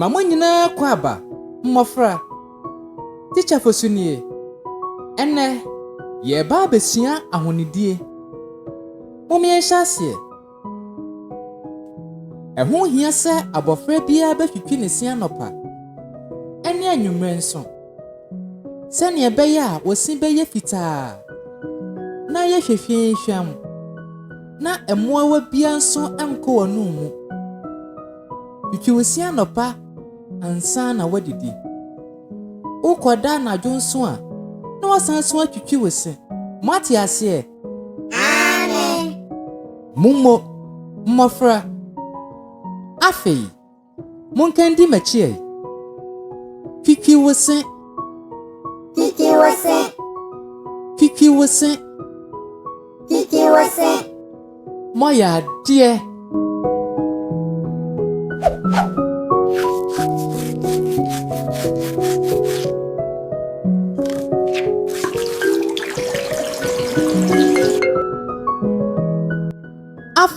Mama nyina kwaba mmofra Teacher Fosu nie ene ye ba besia ahonidie momye hyase ehun hia se abofra bia betwitwi ne sia nopa ene anwumre nso se ne beye a wosi beye fitaa na ye hwehwe hwam na emoawa bia nso enko wonu mu twitwi wosia nopa ansa na wadidi ukoda na jonso a na wasan so atwitwi wose mate ase amen mummo mmofra afei munkendi machi twitwi wose moya die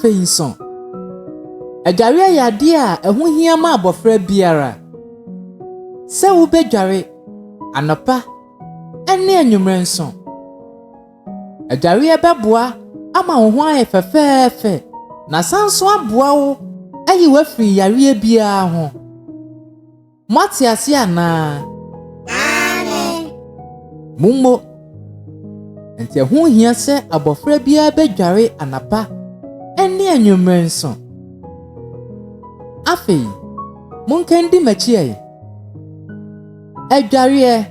afei son adware yade a eho hia ma abofra biara se wo bedware anopa ene anwumre nso adware beboa ama wo ho aye fefeefe na sanso aboa wo ayi wafiri yare bia ho mate ase ana amen mummo enti eho hia se abofra biara bedware anapa ene anwumre nso afei munkendi machi ayi adware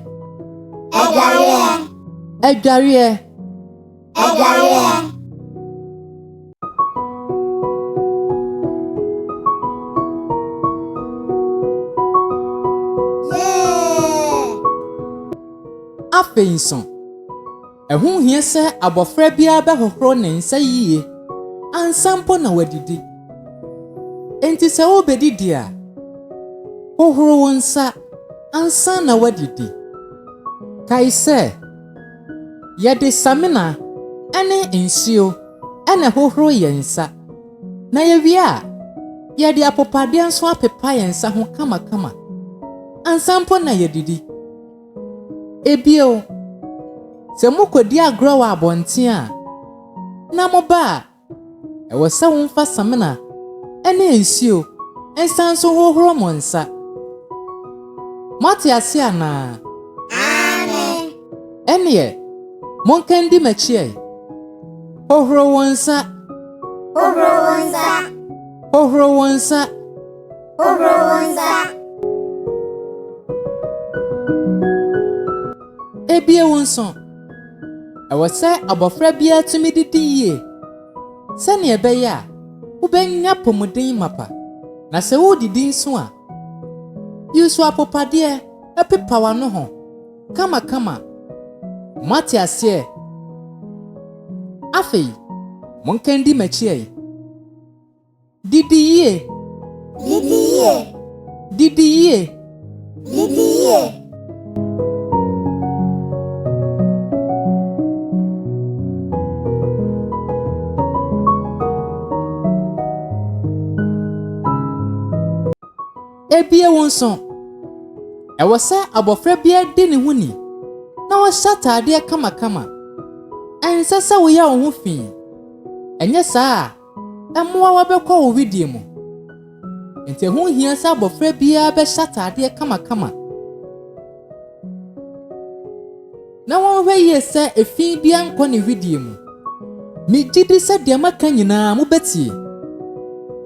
afei nso ehu hia se abofra bia behohoro ne nsa yiye ansampo na wadidi enti se obedidi a hohoro wonsa ansa na wadidi kai se yede samina ene nsio ene hohoro yensa na yewia yede apopade nso apepa yensa ho kama ansampo na yedidi ebio se mukodi agro wa abonten a na moba ewo se wonfa samina ene nsio ensanso hohoro monsa mate ase ana amen ene monkendi machi hohoro wonsa ebie wonso ewo se abofra bia tumi didi yie se ne ebeye a ubenya pomodin mapa na se wo didi nso a yusu apopade epepa wa no ho kama mate ase afei monkendi machi didi yie ebie wonso ewo se abofra bia de ne huni na wo shatade kama ense se wo ya wo ho fi enye saa emoa wa bekọ wo video mu ente ho hia se abofra bia be shatade kama na wo hwe ye se efi bia nkọ ne video mu Me gidi said the Makanyina Mubeti.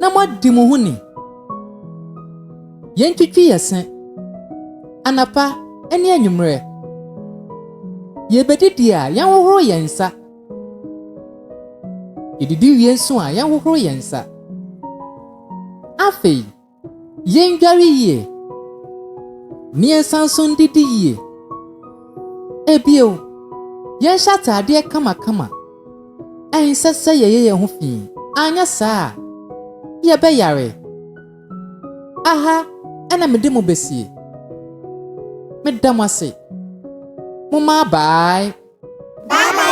Na mwadi muhuni. Yentuki yesen. Anapa, eni enyumre. Yebedi dia, yan wohoro yensa. Yedidi yensu a yan wohoro yensa. Afei, yengari ye. Ni sanson didi ye. Ebio, yen shata ade kama. Ensa se ye ho fi. Anya saa. Ye be yare. Aha, ana mede mo besie. Medamase. Mama bye. Bye bye.